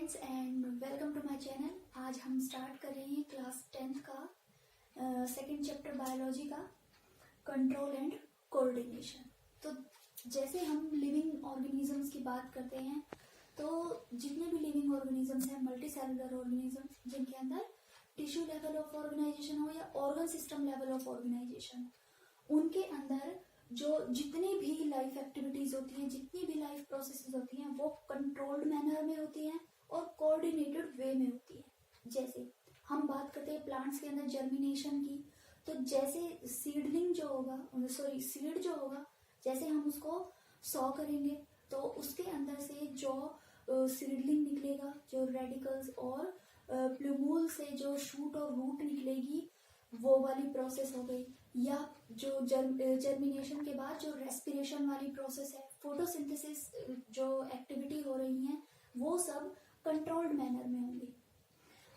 Friends and welcome to my channel. आज हम start कर रहे हैं क्लास 10th का सेकंड चैप्टर बायोलॉजी का कंट्रोल एंड कोऑर्डिनेशन। तो जैसे हम लिविंग ऑर्गेनिजम्स की बात करते हैं तो जितने भी लिविंग ऑर्गेनिजम्स हैं, मल्टी सेलुलर ऑर्गेनिजम्स जिनके अंदर टिश्यू लेवल ऑफ ऑर्गेनाइजेशन हो या organ system level of organisation, उनके अंदर जो जितनी भी लाइफ एक्टिविटीज होती हैं, जितनी भी लाइफ प्रोसेसेस होती हैं, वो कंट्रोल्ड मैनर में होती हैं और कोऑर्डिनेटेड वे में होती है। जैसे हम बात करते हैं प्लांट्स के अंदर जर्मिनेशन की, तो जैसे सीडलिंग जो होगा, सीड जो होगा, जैसे हम उसको सॉ करेंगे तो उसके अंदर से जो सीडलिंग निकलेगा, जो रेडिकल्स और प्लूमूल से जो शूट और रूट निकलेगी, वो वाली प्रोसेस हो गई। या जो जर्मिनेशन के बाद जो रेस्पिरेशन वाली प्रोसेस है, फोटोसिंथेसिस जो एक्टिविटी हो रही है, वो सब कंट्रोल्ड मैनर में होंगी।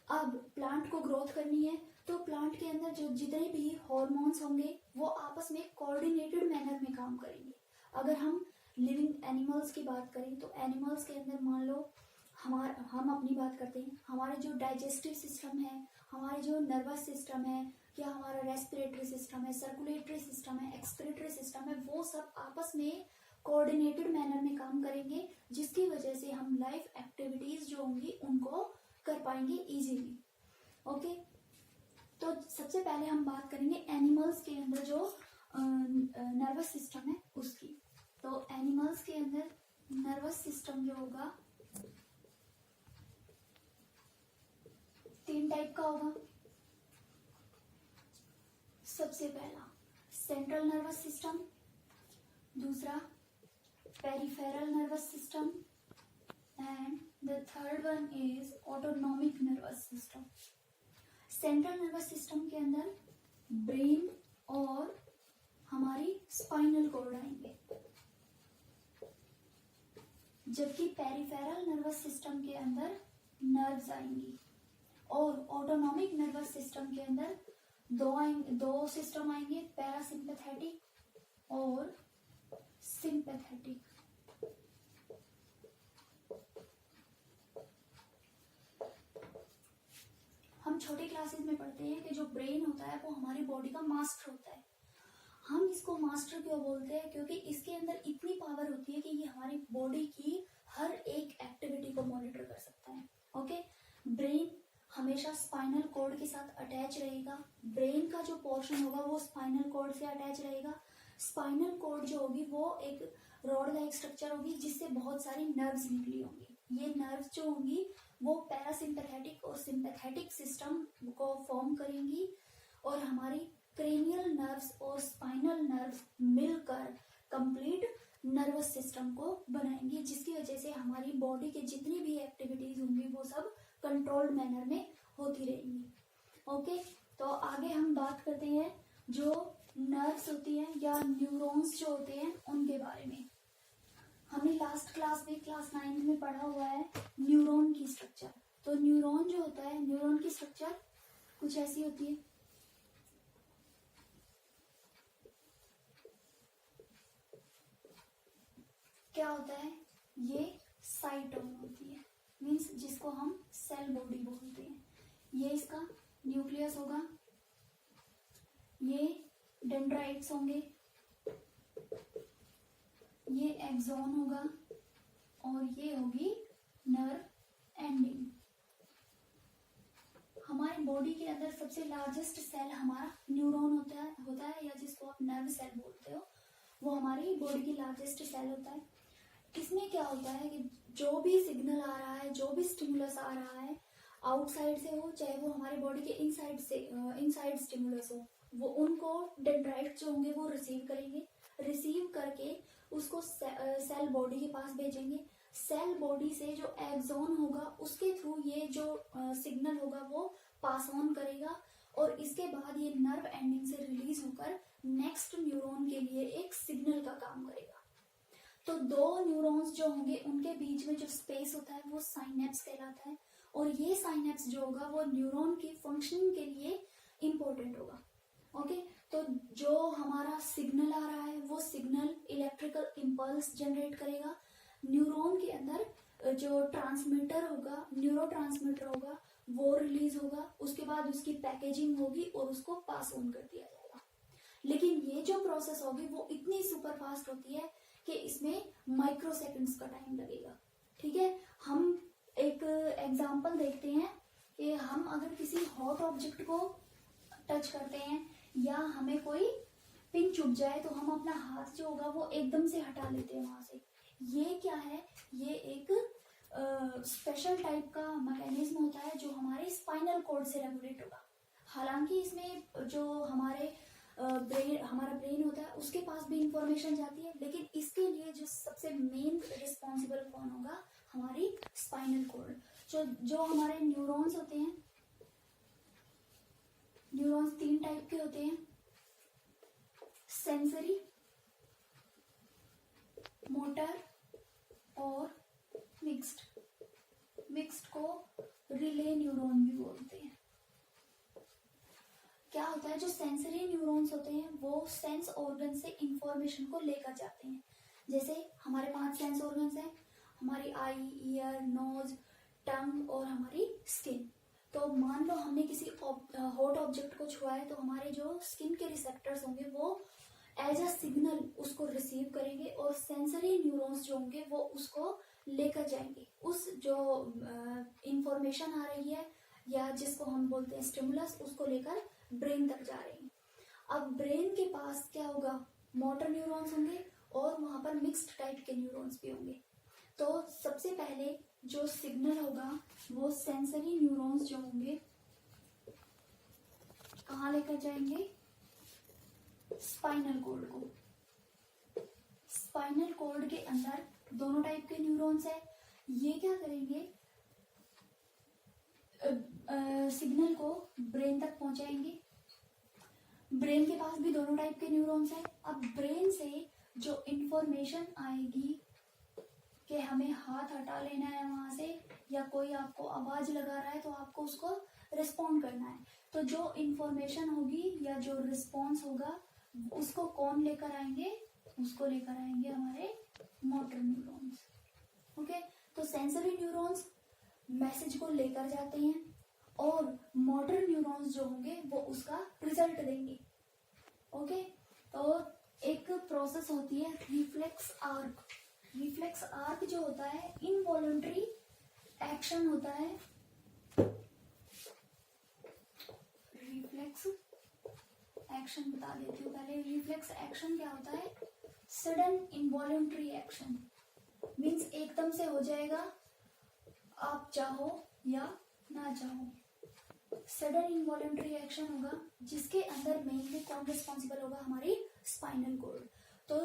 अब प्लांट को ग्रोथ करनी है तो प्लांट के अंदर जो जितने भी हार्मोन्स होंगे वो आपस में कोऑर्डिनेटेड मैनर में काम करेंगे। अगर हम लिविंग एनिमल्स की बात करें तो एनिमल्स के अंदर मान लो हम अपनी बात करते हैं, हमारे जो डाइजेस्टिव सिस्टम है, हमारे जो नर्वस सिस्टम है, या हमारा रेस्पिरेटरी सिस्टम है, सर्कुलेटरी सिस्टम है, एक्सक्रीटरी सिस्टम है, वो सब आपस में कोऑर्डिनेटेड मैनर में काम करेंगे, जिसकी वजह से हम लाइफ एक्टिविटीज जो होंगी उनको कर पाएंगे इजीली। ओके, तो सबसे पहले हम बात करेंगे एनिमल्स के अंदर जो नर्वस सिस्टम है उसकी। तो एनिमल्स के अंदर नर्वस सिस्टम जो होगा 3 टाइप का होगा। सबसे पहला सेंट्रल नर्वस सिस्टम, दूसरा peripheral nervous system and the third one is autonomic nervous system. Central nervous system के अंदर ब्रेन और हमारी स्पाइनल कॉर्ड आएंगे, जबकि पेरिफेरल नर्वस सिस्टम के अंदर नर्व्स आएंगी, और ऑटोनॉमिक नर्वस सिस्टम के अंदर दो सिस्टम आएंगे, पैरासिम्पैथेटिक और सिंपैथेटिक। हम छोटी क्लासेस में पढ़ते हैं कि जो ब्रेन होता है वो हमारी बॉडी का मास्टर होता है। हम इसको मास्टर क्यों बोलते हैं? क्योंकि इसके अंदर इतनी पावर होती है कि ये हमारी बॉडी की हर एक एक्टिविटी को मॉनिटर कर सकता है। ओके, ब्रेन हमेशा स्पाइनल कॉर्ड के साथ अटैच रहेगा। ब्रेन का जो पोर्शन होगा वो स्पाइनल कॉर्ड से अटैच रहेगा। स्पाइनल कॉर्ड जो होगी वो एक रॉड लाइक स्ट्रक्चर होगी जिससे बहुत सारी नर्व्स निकली होंगी। ये नर्व्स जो होंगी वो पैरासिम्पैथेटिक और सिंपैथेटिक सिस्टम को फॉर्म करेंगी, और हमारी क्रेनियल नर्व्स और स्पाइनल नर्व्स मिलकर कंप्लीट नर्वस सिस्टम को बनाएंगी, जिसकी वजह से हमारी बॉडी के जितनी भी एक्टिविटीज होंगी वो सब कंट्रोल्ड मैनर में होती रहेंगी। ओके, तो आगे हम बात करते हैं जो नर्व्स होती हैं या न्यूरॉन्स जो होते हैं उनके बारे में। हमने लास्ट क्लास में क्लास 9th में पढ़ा हुआ है न्यूरॉन की स्ट्रक्चर। तो न्यूरॉन जो होता है, न्यूरॉन की स्ट्रक्चर कुछ ऐसी होती है। क्या होता है? ये साइटोन होती है, मीन्स जिसको हम सेल बॉडी बोलते हैं। ये इसका न्यूक्लियस होगा, ये डेंड्राइट्स होंगे, ये एक्सॉन होगा, और ये होगी नर्व एंडिंग। हमारी बॉडी के अंदर सबसे लार्जेस्ट सेल हमारा न्यूरॉन होता है, या जिसको आप नर्व सेल बोलते हो, वो हमारी बॉडी की लार्जेस्ट सेल होता है। इसमें क्या होता है कि जो भी सिग्नल आ रहा है, जो भी स्टिमुलस आ रहा है आउटसाइड से हो, चाहे वो हमारी बॉडी के इनसाइड स्टिमुलस हो, वो उनको डेंड्राइट्स जो होंगे वो रिसीव करेंगे। रिसीव करके उसको सेल बॉडी के पास भेजेंगे। सेल बॉडी से जो एक्सॉन होगा उसके थ्रू ये जो सिग्नल होगा वो पास ऑन करेगा, और इसके बाद ये नर्व एंडिंग से रिलीज होकर नेक्स्ट न्यूरॉन के लिए एक सिग्नल का काम करेगा। तो 2 न्यूरॉन्स जो होंगे उनके बीच में जो स्पेस होता है वो साइनेप्स कहलाता है, और ये साइनेप्स जो होगा वो न्यूरॉन की फंक्शनिंग के लिए इंपॉर्टेंट होगा। ओके, तो जो हमारा सिग्नल आ रहा है वो सिग्नल इलेक्ट्रिकल इंपल्स जनरेट करेगा। न्यूरॉन के अंदर जो ट्रांसमीटर होगा, न्यूरो ट्रांसमीटर होगा, वो रिलीज होगा, उसके बाद उसकी पैकेजिंग होगी और उसको पास ऑन कर दिया जाएगा। लेकिन ये जो प्रोसेस होगी वो इतनी सुपर फास्ट होती है कि इसमें माइक्रो सेकंड्स का टाइम लगेगा। ठीक है, हम एक एग्जांपल देखते हैं कि हम अगर किसी हॉट ऑब्जेक्ट को टच करते हैं या हमें कोई पिन चुभ जाए तो हम अपना हाथ जो होगा वो एकदम से हटा लेते हैं वहां से। ये क्या है, ये एक स्पेशल टाइप का मैकेनिज्म होता है जो हमारे स्पाइनल कॉर्ड से रेगुलेट होगा। हालांकि इसमें जो हमारा ब्रेन होता है उसके पास भी इंफॉर्मेशन जाती है, लेकिन इसके लिए जो सबसे मेन रिस्पॉन्सिबल कौन होगा, हमारी स्पाइनल कॉर्ड। जो हमारे न्यूरॉन्स होते हैं, न्यूरॉन्स 3 टाइप के होते हैं, सेंसरी, मोटर और मिक्स्ड को रिले न्यूरॉन भी बोलते हैं। क्या होता है, जो सेंसरी न्यूरॉन्स होते हैं वो सेंस ऑर्गन से इंफॉर्मेशन को लेकर जाते हैं। जैसे हमारे 5 सेंस ऑर्गन्स हैं, हमारी आई, ईयर, नोज, टंग और हमारी स्किन। तो मान लो हमने किसी हॉट ऑब्जेक्ट को छुआ है तो हमारे जो स्किन के रिसेप्टर्स होंगे वो एज अ सिग्नल उसको रिसीव करेंगे और सेंसरी न्यूरॉन्स जो होंगे वो उसको लेकर जाएंगे। उस जो इंफॉर्मेशन आ रही है या जिसको हम बोलते हैं स्टिमुलस, उसको लेकर ब्रेन तक जा रहे हैं। अब ब्रेन के पास क्या होगा, मोटर न्यूरॉन्स होंगे और वहां पर मिक्स्ड टाइप के न्यूरॉन्स भी होंगे। तो सबसे पहले जो सिग्नल होगा वो सेंसरी न्यूरॉन्स जो होंगे कहाँ लेकर जाएंगे, स्पाइनल कॉर्ड को। स्पाइनल कॉर्ड के अंदर दोनों टाइप के न्यूरॉन्स है। ये क्या करेंगे, सिग्नल को ब्रेन तक पहुंचाएंगे। ब्रेन के पास भी दोनों टाइप के न्यूरॉन्स हैं। अब ब्रेन से जो इंफॉर्मेशन आएगी कि हमें हाथ हटा लेना है वहां से, या कोई आपको आवाज लगा रहा है तो आपको उसको रिस्पॉन्ड करना है, तो जो इंफॉर्मेशन होगी या जो रिस्पॉन्स होगा उसको कौन लेकर आएंगे, उसको लेकर आएंगे हमारे मोटर न्यूरॉन्स। ओके, तो सेंसरी न्यूरॉन्स मैसेज को लेकर जाते हैं और मोटर न्यूरॉन्स जो होंगे वो उसका रिजल्ट देंगे। ओके, तो एक प्रोसेस होती है रिफ्लेक्स आर्क। रिफ्लेक्स आर्क जो होता है इनवॉलंटरी एक्शन होता है। रिफ्लेक्स एक्शन बता देती हूँ पहले। रिफ्लेक्स एक्शन क्या होता है, सडन इनवॉलंटरी एक्शन, मीन्स एकदम से हो जाएगा, आप चाहो या ना चाहो। सडन इनवॉलंटरी एक्शन होगा जिसके अंदर मेनली कौन रिस्पॉन्सिबल होगा, हमारी स्पाइनल कॉर्ड। तो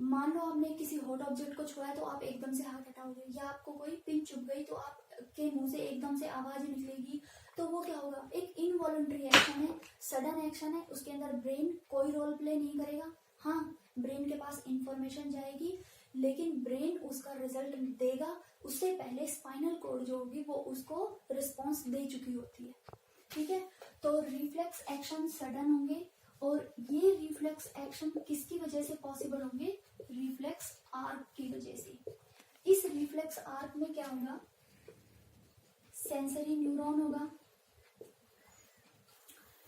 मान लो आपने किसी हॉट ऑब्जेक्ट को छुआ है तो आप एकदम से हाथ हटाओगे, या आपको कोई पिन चुभ गई तो आपके मुंह से एकदम से आवाज निकलेगी, तो वो क्या होगा, एक इनवॉलंटरी एक्शन है, सडन एक्शन है। उसके अंदर ब्रेन कोई रोल प्ले नहीं करेगा। हाँ, ब्रेन के पास इंफॉर्मेशन जाएगी लेकिन ब्रेन उसका रिजल्ट देगा, उससे पहले स्पाइनल कॉर्ड जो होगी वो उसको रिस्पॉन्स दे चुकी होती है। ठीक है, तो रिफ्लेक्स एक्शन सडन होंगे और ये रिफ्लेक्स एक्शन किसकी वजह से पॉसिबल होंगे, रिफ्लेक्स आर्क की वजह से। इस रिफ्लेक्स आर्क में क्या होगा, सेंसरी न्यूरॉन होगा।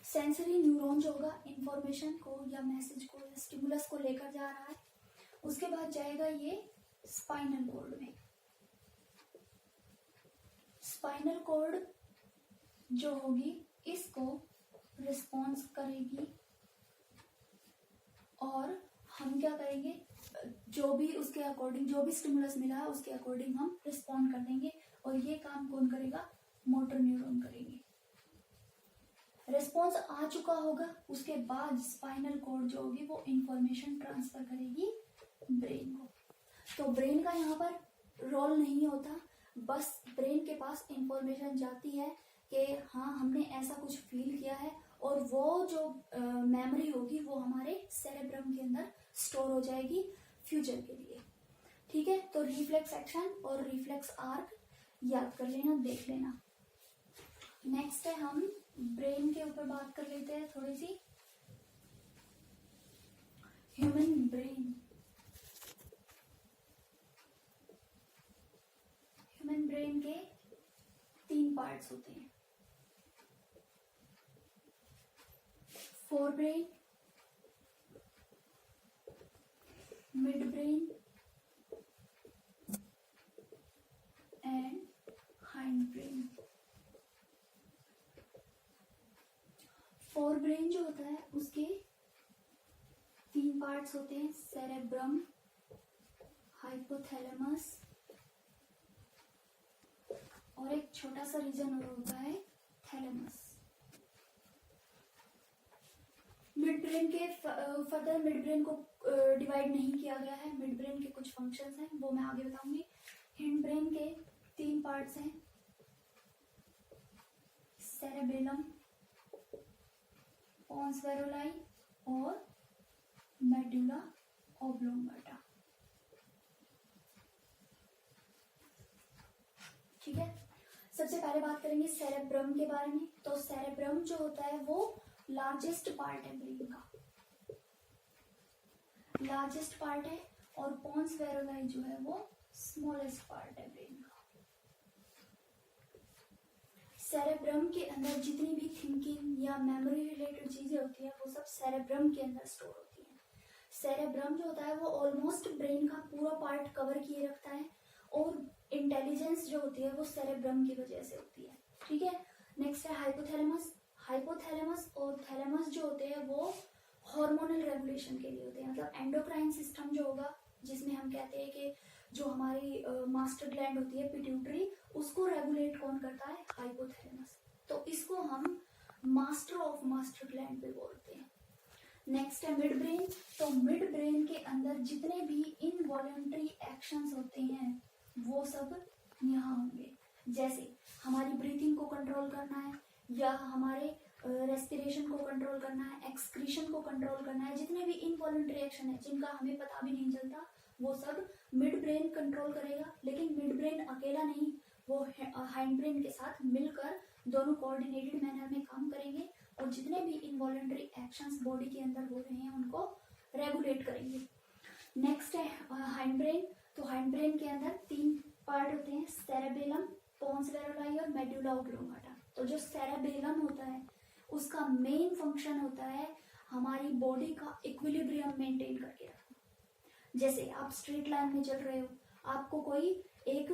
सेंसरी न्यूरॉन जो होगा इंफॉर्मेशन को या मैसेज को या स्टिमुलस को लेकर जा रहा है, उसके बाद जाएगा ये स्पाइनल कॉर्ड में। स्पाइनल कॉर्ड जो होगी इसको रिस्पॉन्स करेगी और हम क्या करेंगे, जो भी उसके अकॉर्डिंग, जो भी स्टिमुलस मिला है उसके अकॉर्डिंग हम रिस्पॉन्ड कर देंगे। और ये काम कौन करेगा, मोटर न्यूरॉन करेंगे। रिस्पॉन्स आ चुका होगा, उसके बाद स्पाइनल कॉर्ड जो होगी वो इंफॉर्मेशन ट्रांसफर करेगी ब्रेन को। तो ब्रेन का यहाँ पर रोल नहीं होता, बस ब्रेन के पास इंफॉर्मेशन जाती है कि हाँ हमने ऐसा कुछ फील किया है, और वो जो मेमोरी होगी वो हमारे सेरेब्रम के अंदर स्टोर हो जाएगी फ्यूचर के लिए। ठीक है, तो रिफ्लेक्स एक्शन और रिफ्लेक्स आर्क याद कर लेना, देख लेना। नेक्स्ट है हम ब्रेन के ऊपर बात कर लेते हैं थोड़ी सी। ब्रेन के 3 पार्ट्स होते हैं, fore brain, mid brain and hind brain. Fore brain जो होता है उसके 3 पार्ट्स होते हैं, सेरेब्रम, हाइपोथैलेमस और एक छोटा सा रीजन और होता है थैलेमस। मिड ब्रेन के फर्दर मिड ब्रेन को डिवाइड नहीं किया गया है, मिड ब्रेन के कुछ फंक्शंस हैं वो मैं आगे बताऊंगी। हिंड ब्रेन के 3 पार्ट्स हैं, सेरेबेलम, पोन्स वेरोलाई और मेडुला ओब्लोंगाटा। ठीक है, सबसे पहले बात करेंगे सेरेब्रम के बारे में। तो सेरेब्रम जो होता है वो लार्जेस्ट पार्ट है ब्रेन का, लार्जेस्ट पार्ट है, और पोन्स वेरोलाई जो है वो स्मॉलेस्ट पार्ट है ब्रेन का। सेरेब्रम के अंदर जितनी भी थिंकिंग या मेमोरी रिलेटेड चीजें होती हैं वो सब सेरेब्रम के अंदर स्टोर होती हैं। सेरेब्रम जो होता है वो ऑलमोस्ट ब्रेन का पूरा पार्ट कवर किए रखता है, और इंटेलिजेंस जो होती है वो सेरेब्रम की वजह से होती है। ठीक है, नेक्स्ट है हाइपोथैलेमस। हाइपोथैलेमस और थैलेमस जो होते हैं वो हार्मोनल रेगुलेशन के लिए होते हैं, मतलब एंडोक्राइन सिस्टम जो होगा, जिसमें हम कहते हैं कि जो हमारी मास्टर ग्लैंड होती है पिट्यूटरी, उसको रेगुलेट कौन करता है? हाइपोथैलेमस। तो इसको हम मास्टर ऑफ मास्टर ग्लैंड पे बोलते हैं। नेक्स्ट है मिड ब्रेन। तो मिड ब्रेन के अंदर जितने भी इनवॉलंटरी एक्शंस होते हैं वो सब यहाँ होंगे, जैसे हमारी ब्रीथिंग को कंट्रोल करना है, या हमारे रेस्पिरेशन को कंट्रोल करना है, एक्सक्रीशन को कंट्रोल करना है, जितने भी इनवॉलंटरी एक्शन है जिनका हमें पता भी नहीं चलता वो सब मिड ब्रेन कंट्रोल करेगा। लेकिन मिड ब्रेन अकेला नहीं, वो हाइंड ब्रेन के साथ मिलकर दोनों कोऑर्डिनेटेड मैनर में काम करेंगे, और जितने भी इनवॉलंटरी एक्शंस बॉडी के अंदर हो रहे हैं उनको रेगुलेट करेंगे। नेक्स्ट है हाइंड ब्रेन। तो हाइंड ब्रेन के अंदर 3 पार्ट होते हैं, सेरेबेलम, पोन्स वेरोलाई और मेडुला ओब्लोंगाटा। तो जो सेरेबेलम होता है उसका मेन फंक्शन होता है हमारी बॉडी का इक्विलिब्रियम मेंटेन करके रखना। जैसे आप स्ट्रेट लाइन में चल रहे हो, आपको कोई एक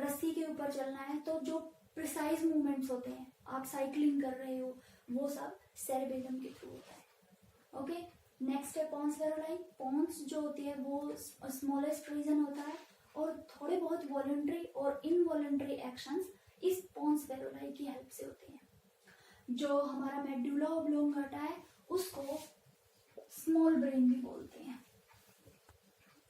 रस्सी के ऊपर चलना है, तो जो प्रिसाइज मूवमेंट्स होते हैं, आप साइकिलिंग कर रहे हो, वो सब सेरेबेलम के थ्रू होता है। ओके, नेक्स्ट है पोन्स वेरोलाई। पोन्स जो होती है वो स्मॉलेस्ट रीजन होता है, और थोड़े बहुत वॉलंटरी और इनवॉलंटरी एक्शंस इस पोन्स वेरोलाई की हेल्प से होते हैं। जो हमारा मेडुला ओब्लोंगाटा है उसको स्मॉल ब्रेन भी बोलते हैं।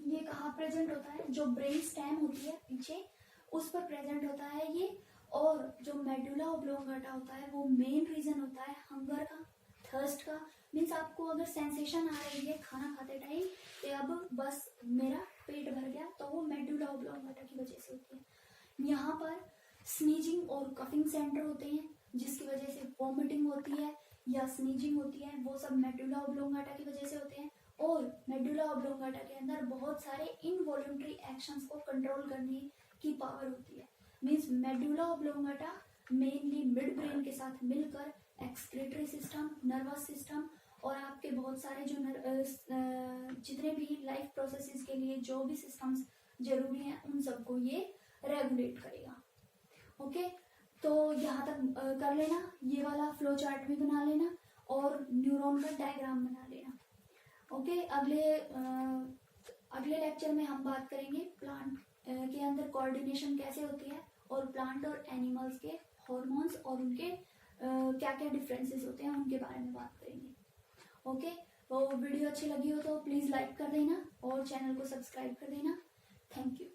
ये कहाँ प्रेजेंट होता है? जो ब्रेन स्टेम होती है पीछे, उस पर प्रेजेंट होता है ये। और जो मेडुला ओब्लोंगाटा होता है वो मेन रीजन होता है हंगर का, थर्स्ट का। मीन्स आपको अगर सेंसेशन आ रही है खाना खाते टाइम कि अब बस मेरा पेट भर गया, तो वो मेडुला ओब्लोंगाटा की वजह से होती है। यहाँ पर स्नीजिंग और कफिंग सेंटर होते हैं, जिसकी वजह से वॉमिटिंग होती है या स्नीजिंग होती है, वो सब मेडुला ओब्लोंगाटा की वजह से होते हैं। और मेडुला ओब्लोंगाटा के अंदर बहुत सारे इनवॉलंटरी एक्शंस को कंट्रोल करने की पावर होती है। Means medulla oblongata mainly mid brain के साथ मिलकर एक्सक्रीटरी सिस्टम, नर्वस सिस्टम और आपके बहुत सारे जो जितने भी लाइफ प्रोसेसेस के लिए जो भी सिस्टम्स जरूरी हैं उन सबको ये रेगुलेट करेगा। ओके, तो यहाँ तक कर लेना, ये वाला फ्लो चार्ट भी बना लेना और न्यूरॉन का डायग्राम बना लेना। ओके, अगले लेक्चर में हम बात करेंगे प्लांट के अंदर कोऑर्डिनेशन कैसे होती है, और प्लांट और एनिमल्स के हॉर्मोन्स और उनके क्या क्या डिफरेंसेस होते हैं उनके बारे में बात करेंगे। ओके, तो वीडियो अच्छी लगी हो तो प्लीज़ लाइक कर देना और चैनल को सब्सक्राइब कर देना। Thank you.